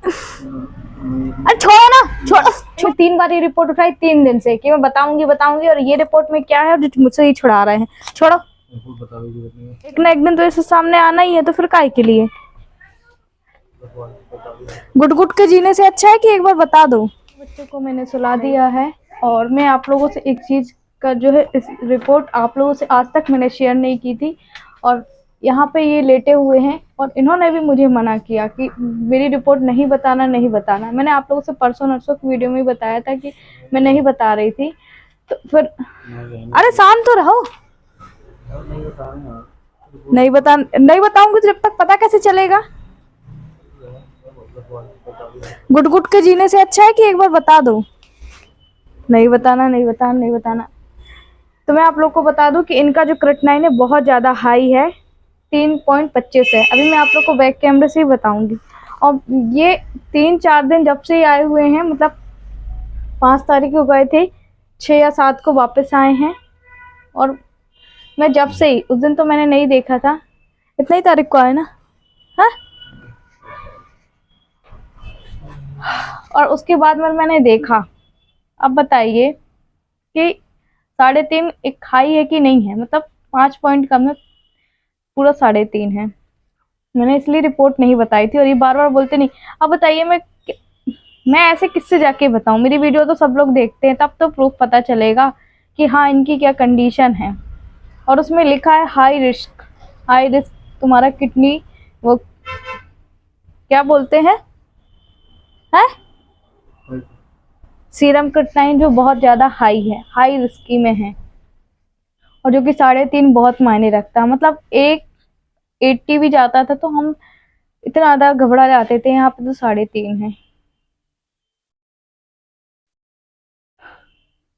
अरे छोड़ो ना, छोड़ो। 3 बार ये रिपोर्ट उठाई 3 दिन से कि मैं बताऊंगी बताऊंगी, और ये रिपोर्ट में क्या है, मुझसे ही छुड़ा रहे हैं। छोड़ो, एक ना एक दिन तो इसे सामने आना ही है, तो फिर काय के लिए गुट गुट के जीने से अच्छा है कि एक बार बता दो। बच्चों को मैंने सुला दिया है, और मैं आप लोगों से एक चीज का जो है, इस रिपोर्ट आप लोगों से आज तक मैंने शेयर नहीं की थी, और यहाँ पे ये लेटे हुए हैं, और इन्होंने भी मुझे मना किया कि मेरी रिपोर्ट नहीं बताना, नहीं बताना। मैंने आप लोगों से परसों नरसों की वीडियो में बताया था कि मैं नहीं बता रही थी, तो फिर अरे शांत तो रहो। नहीं बताऊंगी तो जब तक पता कैसे चलेगा। गुट गुट के जीने से अच्छा है कि एक बार बता दो। नहीं बताना, नहीं बताना, नहीं बताना। तो मैं आप लोग को बता दूं कि इनका जो क्रिएटिनिन है बहुत ज़्यादा हाई है, 3.25 है। अभी मैं आप लोग को बैक कैमरे से ही बताऊंगी। और ये 3-4 दिन जब से आए हुए हैं, मतलब 5 तारीख को गए थे, 6 या 7 को वापस आए हैं, और मैं जब से ही, उस दिन तो मैंने नहीं देखा था, इतनी ही तारीख को आए ना, हाँ। और उसके बाद में मैंने देखा। अब बताइए कि 3.5 एक हाई है कि नहीं है, मतलब 5 पॉइंट कम है, पूरा 3.5 है। मैंने इसलिए रिपोर्ट नहीं बताई थी, और ये बार बार बोलते नहीं। अब बताइए मैं ऐसे किससे जाके बताऊं? मेरी वीडियो तो सब लोग देखते हैं, तब तो प्रूफ पता चलेगा कि हाँ इनकी क्या कंडीशन है। और उसमें लिखा है हाई रिस्क, हाई रिस्क तुम्हारा किडनी, वो क्या बोलते हैं, सीरम क्रिएटिनिन जो बहुत ज्यादा हाई है, हाई रिस्की में है, और जो कि 3.5 बहुत मायने रखता है। मतलब 80 भी जाता था तो हम इतना ज्यादा घबरा जाते थे, यहाँ पे तो 3.5 है।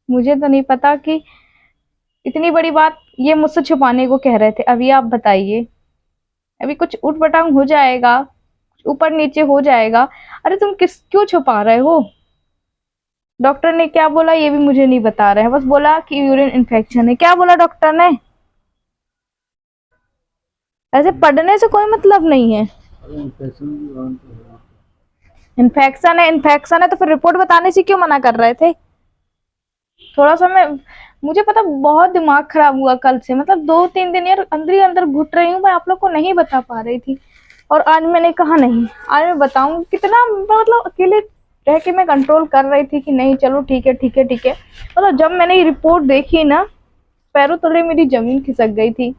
मुझे तो नहीं पता कि इतनी बड़ी बात ये मुझसे छुपाने को कह रहे थे। अभी आप बताइए, अभी कुछ उठ पटांग हो जाएगा, ऊपर नीचे हो जाएगा। अरे तुम क्यों छुपा रहे हो? डॉक्टर ने क्या बोला ये भी मुझे नहीं बता रहे हैं, बस बोला कि यूरिन इन्फेक्शन है। क्या बोला डॉक्टर ने? ऐसे पढ़ने से कोई मतलब नहीं है। इन्फेक्शन है तो फिर रिपोर्ट बताने से क्यों मना कर रहे थे? थोड़ा सा मुझे पता, बहुत दिमाग खराब हुआ कल से, मतलब 2-3 दिन यार अंदर ही अंदर घुट रही हूँ, मैं आप लोग को नहीं बता पा रही थी। और आज मैंने कहा नहीं, आज मैं बताऊंगी। कितना मतलब अकेले रह के मैं कंट्रोल कर रही थी कि नहीं चलो ठीक है ठीक है ठीक है। मतलब जब मैंने ये रिपोर्ट देखी ना, पैरों तले मेरी जमीन खिसक गई थी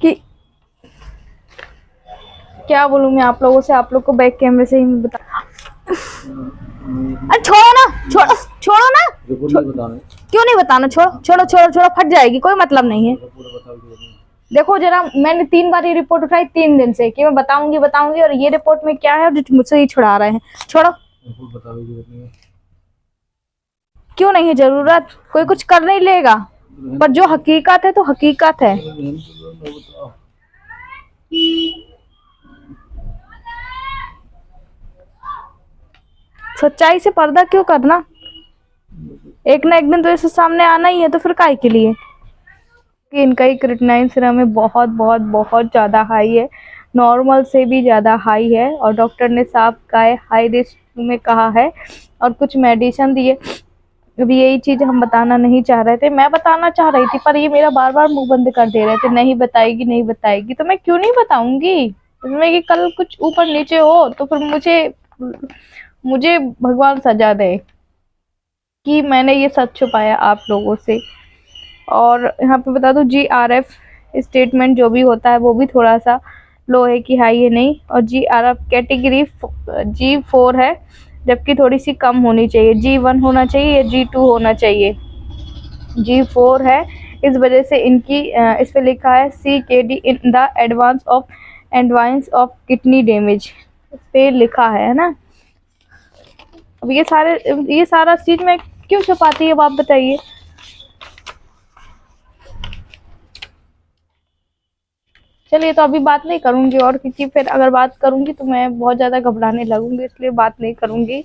कि क्या बोलूं मैं आप लोगों से। आप लोग को बैक कैमरे से ही बता। अरे छोड़ो ना, छोड़ो ना। क्यों नहीं बताना? छोड़ो छोड़ो छोड़ो छोड़ो, फट जाएगी, कोई मतलब नहीं है। देखो जरा, मैंने 3 बार ये रिपोर्ट उठाई 3 दिन से कि मैं बताऊंगी बताऊंगी, और ये रिपोर्ट में क्या है, मुझसे ही छुड़ा रहे हैं। छोड़ो, क्यों नहीं है जरूरत? कोई कुछ कर नहीं लेगा, पर जो हकीकत है तो हकीकत है। सच्चाई से पर्दा क्यों करना? एक ना एक दिन तो इसके सामने आना ही है, तो फिर काय के लिए? कि इनका ही क्रिएटिनिन सीरम में बहुत बहुत बहुत ज़्यादा हाई है, नॉर्मल से भी ज़्यादा हाई है, और डॉक्टर ने साफ कहा है हाई रिस्क में कहा है, और कुछ मेडिसिन दिए। अभी यही चीज़ हम बताना नहीं चाह रहे थे, मैं बताना चाह रही थी, पर ये मेरा बार बार मुंह बंद कर दे रहे थे, नहीं बताएगी नहीं बताएगी। तो मैं क्यों नहीं बताऊंगी? इसमें कि कल कुछ ऊपर नीचे हो तो फिर मुझे भगवान सजा दे कि मैंने ये सच छुपाया आप लोगों से। और यहाँ पे बता दूं, GRF स्टेटमेंट जो भी होता है वो भी थोड़ा सा लो है कि हाई है नहीं, और GRF कैटेगरी G4 है, जबकि थोड़ी सी कम होनी चाहिए, G1 होना चाहिए या G2 होना चाहिए, G4 है। इस वजह से इनकी इस पे लिखा है CKD in the advance of kidney damage, इस पे लिखा है ना। अब ये सारा चीज मैं क्यों छुपाती है, आप बताइए। चलिए, तो अभी बात नहीं करूंगी, और क्योंकि फिर अगर बात करूंगी तो मैं बहुत ज़्यादा घबराने लगूंगी, इसलिए बात नहीं करूंगी।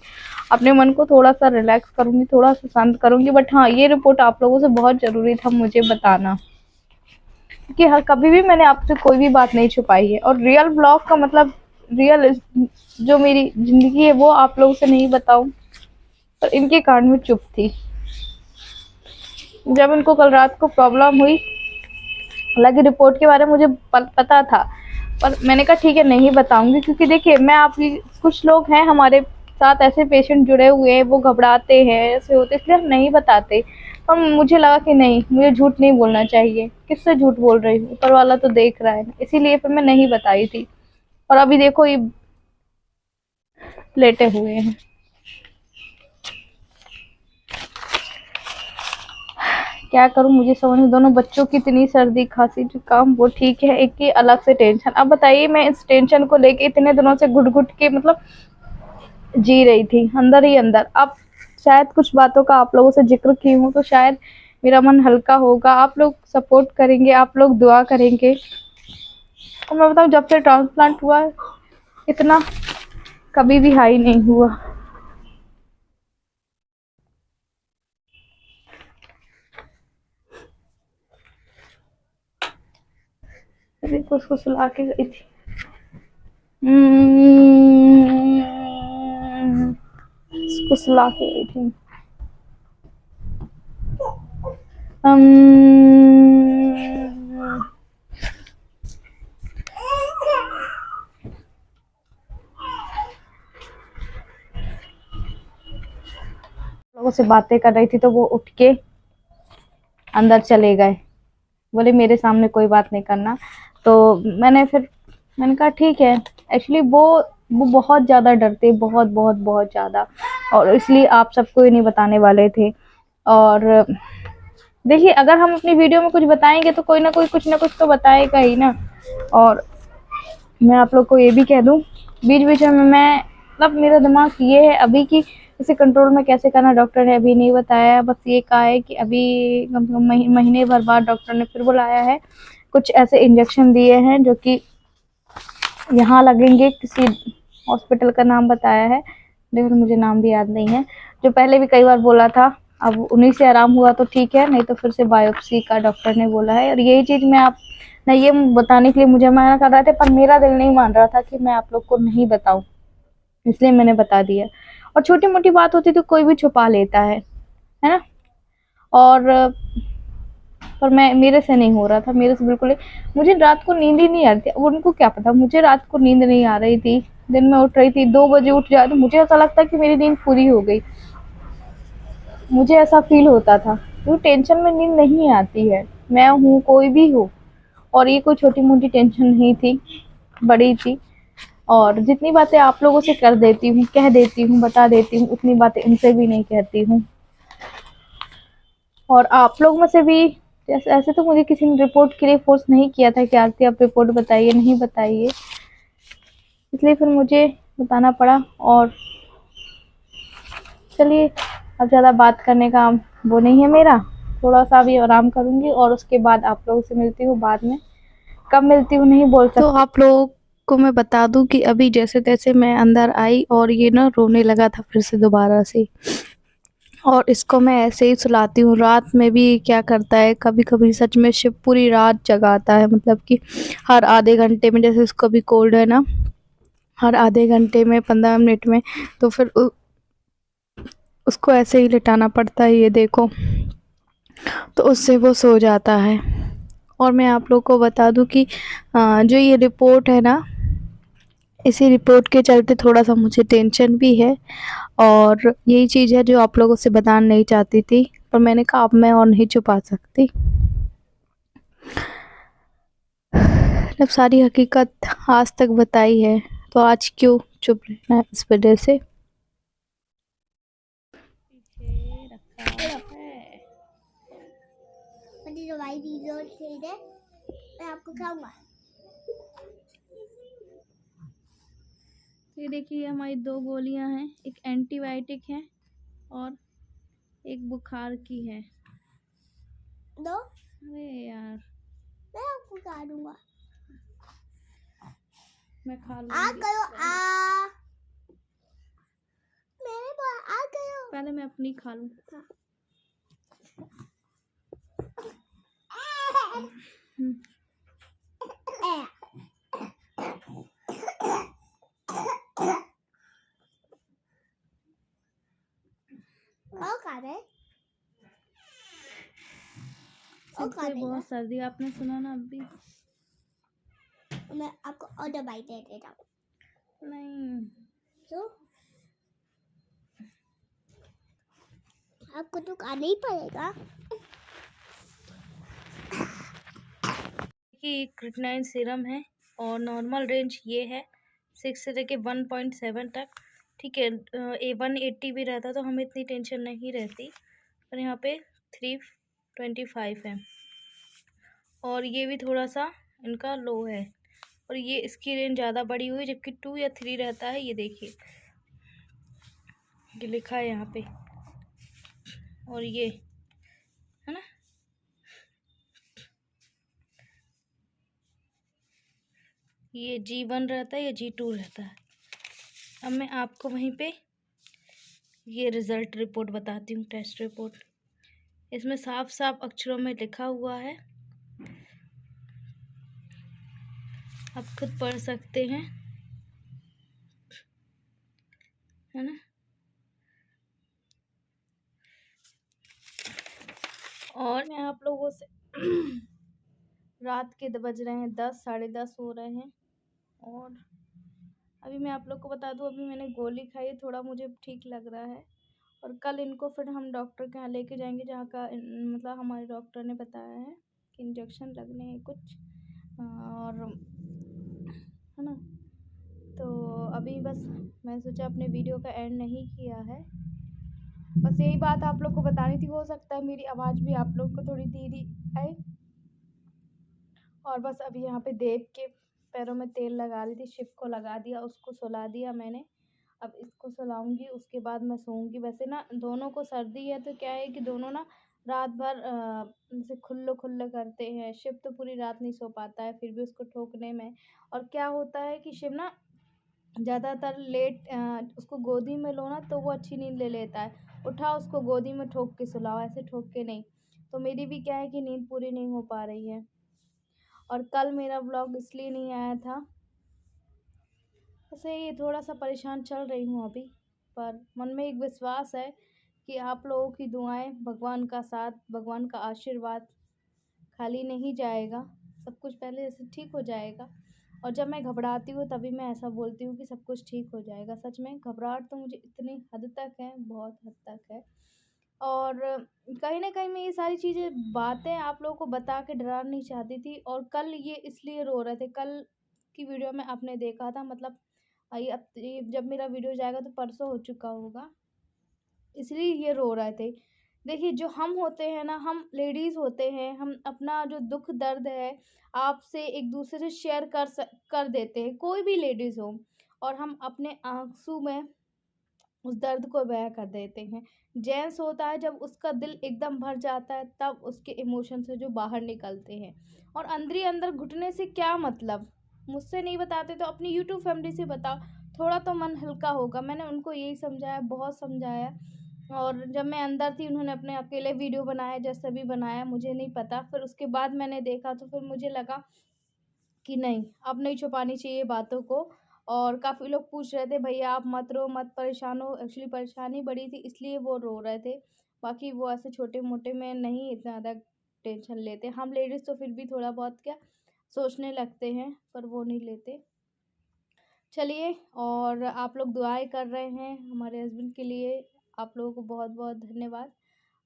अपने मन को थोड़ा सा रिलैक्स करूंगी, थोड़ा सा शांत करूंगी। बट हाँ, ये रिपोर्ट आप लोगों से बहुत ज़रूरी था मुझे बताना, क्योंकि हाँ, कभी भी मैंने आपसे कोई भी बात नहीं छुपाई है। और रियल ब्लॉग का मतलब रियल जो मेरी ज़िंदगी है वो आप लोगों से नहीं बताऊँ, पर इनके कारण मैं चुप थी। जब इनको कल रात को प्रॉब्लम हुई, हालाँकि रिपोर्ट के बारे में मुझे पता था, पर मैंने कहा ठीक है नहीं बताऊँगी, क्योंकि देखिए मैं आपकी कुछ लोग हैं हमारे साथ ऐसे पेशेंट जुड़े हुए हैं, वो घबराते हैं, ऐसे होते, इसलिए हम नहीं बताते। पर मुझे लगा कि नहीं, मुझे झूठ नहीं बोलना चाहिए, किससे झूठ बोल रही हूँ, ऊपर वाला तो देख रहा है ना, इसीलिए फिर मैं नहीं बताई थी। और अभी देखो ये लेटे हुए हैं। क्या करूं मुझे समझ में, दोनों बच्चों की इतनी सर्दी खांसी जुकाम, वो ठीक है, एक की अलग से टेंशन। अब बताइए मैं इस टेंशन को लेके इतने दिनों से घुट घुट के मतलब जी रही थी अंदर ही अंदर। अब शायद कुछ बातों का आप लोगों से जिक्र की हूँ तो शायद मेरा मन हल्का होगा, आप लोग सपोर्ट करेंगे, आप लोग दुआ करेंगे। और मैं बताऊँ जब से ट्रांसप्लांट हुआ इतना कभी भी हाई नहीं हुआ। देखो उसको सुला के गई थी। उसको सुला के गई थी। लोगों से बातें कर रही थी तो वो उठ के अंदर चले गए, बोले मेरे सामने कोई बात नहीं करना। तो मैंने कहा ठीक है। एक्चुअली वो बहुत ज़्यादा डरते, बहुत बहुत बहुत ज़्यादा, और इसलिए आप सबको ये नहीं बताने वाले थे। और देखिए अगर हम अपनी वीडियो में कुछ बताएंगे तो कोई ना कोई कुछ ना कुछ तो बताएगा ही ना। और मैं आप लोग को ये भी कह दूं, बीच बीच में मैं मतलब मेरा दिमाग ये है अभी कि इसे कंट्रोल में कैसे करना, डॉक्टर ने अभी नहीं बताया, बस ये कहा है कि अभी कम से कम महीने भर बाद डॉक्टर ने फिर बुलाया है, कुछ ऐसे इंजेक्शन दिए हैं जो कि यहाँ लगेंगे, किसी हॉस्पिटल का नाम बताया है, लेकिन मुझे नाम भी याद नहीं है, जो पहले भी कई बार बोला था। अब उन्हीं से आराम हुआ तो ठीक है, नहीं तो फिर से बायोप्सी का डॉक्टर ने बोला है। और यही चीज़ मैं आप ना ये बताने के लिए मुझे मना कर रहे थे, पर मेरा दिल नहीं मान रहा था कि मैं आप लोग को नहीं बताऊं, इसलिए मैंने बता दिया। और छोटी मोटी बात होती तो कोई भी छुपा लेता है ना। और पर मैं मेरे से नहीं हो रहा था, मेरे से बिल्कुल मुझे रात को नींद ही नहीं आ रही थी। अब उनको क्या पता मुझे रात को नींद नहीं आ रही थी, दिन में उठ रही थी, 2 बजे उठ जाए तो मुझे ऐसा लगता कि मेरी नींद पूरी हो गई, मुझे ऐसा फील होता था। क्योंकि टेंशन में नींद नहीं आती है, मैं हूँ कोई भी हो। और ये कोई छोटी मोटी टेंशन नहीं थी, बड़ी थी। और जितनी बातें आप लोगों से कर देती हूँ, कह देती हूँ, बता देती हूँ, उतनी बातें इनसे भी नहीं कहती हूँ। और आप लोग में से भी जैसे ऐसे तो मुझे किसी ने रिपोर्ट के लिए फोर्स नहीं किया था कि आरती आप रिपोर्ट बताइए, नहीं बताइए, इसलिए फिर मुझे बताना पड़ा। और चलिए अब ज़्यादा बात करने का वो नहीं है मेरा, थोड़ा सा भी आराम करूँगी और उसके बाद आप लोगों से मिलती हूँ बाद में। कब मिलती हूँ नहीं बोल सकती। तो आप लोगों को मैं बता दूं कि अभी जैसे तैसे मैं अंदर आई और ये ना रोने लगा था फिर से दोबारा से। और इसको मैं ऐसे ही सुलाती हूँ, रात में भी क्या करता है, कभी कभी सच में शिव पूरी रात जगाता है, मतलब कि हर आधे घंटे में, जैसे इसको भी कोल्ड है ना, हर आधे घंटे में 15 मिनट में, तो फिर उसको ऐसे ही लिटाना पड़ता है, ये देखो, तो उससे वो सो जाता है। और मैं आप लोग को बता दूं कि जो ये रिपोर्ट है ना, इसी रिपोर्ट के चलते थोड़ा सा मुझे टेंशन भी है। और यही चीज़ है जो आप लोगों से बताना नहीं चाहती थी, पर मैंने कहा अब मैं और नहीं छुपा सकती, जब सारी हकीकत आज तक बताई है तो आज क्यों चुप रहना, इस वजह से पीछे रखा है। मुझे दवाई वीडियो चाहिए, मैं आपको खाऊंगा। ये देखिए हमारी 2 गोलियां हैं, एक एंटीबायोटिक है और एक बुखार की है। दो, अरे यार मैं आपको खा दूंगा। मैं खा आ लूंगी, करो आ, मेरे पास आ करो। पहले मैं अपनी खा लूं। उसे देगा। बहुत सर्दी, आपने सुना ना अभी। मैं आपको और दवाई दे देता हूँ। नहीं, तो आपको तो खाना ही पड़ेगा। कि क्रिटनाइन सीरम है और नॉर्मल रेंज ये है 6 से लेके 1.7 तक। ठीक है, 180 भी रहता तो हमें इतनी टेंशन नहीं रहती, पर यहाँ पे 325 है और ये भी थोड़ा सा इनका लो है और ये इसकी रेंज ज़्यादा बड़ी हुई, जबकि 2 या 3 रहता है। ये देखिए, ये लिखा है यहाँ पे, और ये है ना, ये G1 रहता है या G2 रहता है। अब मैं आपको वहीं पे ये रिज़ल्ट रिपोर्ट बताती हूँ, टेस्ट रिपोर्ट। इसमें साफ साफ अक्षरों में लिखा हुआ है, आप खुद पढ़ सकते हैं, है ना। और मैं आप लोगों से रात के बज रहे हैं 10, 10:30 हो रहे हैं और अभी मैं आप लोग को बता दूं, अभी मैंने गोली खाई, थोड़ा मुझे ठीक लग रहा है। और कल इनको फिर हम डॉक्टर के यहाँ लेके जाएंगे, जहाँ का मतलब हमारे डॉक्टर ने बताया है कि इंजेक्शन लगने हैं कुछ, और है ना। तो अभी बस मैं सोचा अपने वीडियो का एंड नहीं किया है, बस यही बात आप लोग को बतानी थी। हो सकता है मेरी आवाज़ भी आप लोग को थोड़ी धीरे आए। और बस अभी यहाँ पे देव के पैरों में तेल लगा रही थी, शिव को लगा दिया, उसको सुला दिया मैंने। अब इसको सुलाऊंगी, उसके बाद मैं सोऊंगी। वैसे ना दोनों को सर्दी है, तो क्या है कि दोनों ना रात भर जैसे खुल्लो खुल्लो करते हैं। शिव तो पूरी रात नहीं सो पाता है, फिर भी उसको ठोकने में। और क्या होता है कि शिव ना ज़्यादातर लेट उसको गोदी में लो ना तो वो अच्छी नींद ले लेता है। उठाओ उसको गोदी में, ठोक के सुलाओ, ऐसे ठोक के नहीं। तो मेरी भी क्या है कि नींद पूरी नहीं हो पा रही है। और कल मेरा व्लॉग इसलिए नहीं आया था, वैसे ये थोड़ा सा परेशान चल रही हूँ अभी, पर मन में एक विश्वास है कि आप लोगों की दुआएं, भगवान का साथ, भगवान का आशीर्वाद खाली नहीं जाएगा। सब कुछ पहले जैसे ठीक हो जाएगा। और जब मैं घबराती हूँ तभी मैं ऐसा बोलती हूँ कि सब कुछ ठीक हो जाएगा। सच में घबराहट तो मुझे इतनी हद तक है, बहुत हद तक है। और कहीं न कहीं मैं ये सारी चीज़ें, बातें आप लोगों को बता के डराना नहीं चाहती थी। और कल ये इसलिए रो रहे थे, कल की वीडियो में आपने देखा था, मतलब ये जब मेरा वीडियो जाएगा तो परसों हो चुका होगा, इसलिए ये रो रहे थे। देखिए, जो हम होते हैं ना, हम लेडीज़ होते हैं, हम अपना जो दुःख दर्द है आपसे एक दूसरे से शेयर कर देते हैं, कोई भी लेडीज़ हो, और हम अपने आँसू में उस दर्द को बयाँ कर देते हैं। जेंट्स होता है, जब उसका दिल एकदम भर जाता है तब उसके इमोशन से जो बाहर निकलते हैं। और अंदर ही अंदर घुटने से क्या मतलब? मुझसे नहीं बताते तो अपनी यूट्यूब फैमिली से बताओ, थोड़ा तो मन हल्का होगा। मैंने उनको यही समझाया, बहुत समझाया। और जब मैं अंदर थी, उन्होंने अपने अकेले वीडियो बनाया, जैसे भी बनाया मुझे नहीं पता। फिर उसके बाद मैंने देखा तो फिर मुझे लगा कि नहीं, अब नहीं छुपानी चाहिए बातों को। और काफ़ी लोग पूछ रहे थे, भैया आप मत रो, मत परेशान हो। एक्चुअली परेशानी बड़ी थी, इसलिए वो रो रहे थे। बाकी वो ऐसे छोटे-मोटे में नहीं इतना ज़्यादा टेंशन लेते। हम लेडीज़ तो फिर भी थोड़ा बहुत क्या सोचने लगते हैं, पर वो नहीं लेते। चलिए, और आप लोग दुआएँ कर रहे हैं हमारे हस्बैंड के लिए, आप लोगों को बहुत-बहुत धन्यवाद।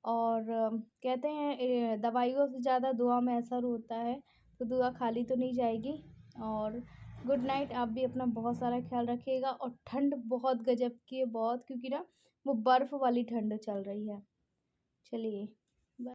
और कहते हैं दवाइयों से ज़्यादा दुआ में असर होता है, तो दुआ खाली तो नहीं जाएगी। और गुड नाइट, आप भी अपना बहुत सारा ख्याल रखिएगा। और ठंड बहुत गज़ब की है, बहुत, क्योंकि ना वो बर्फ़ वाली ठंड चल रही है। चलिए।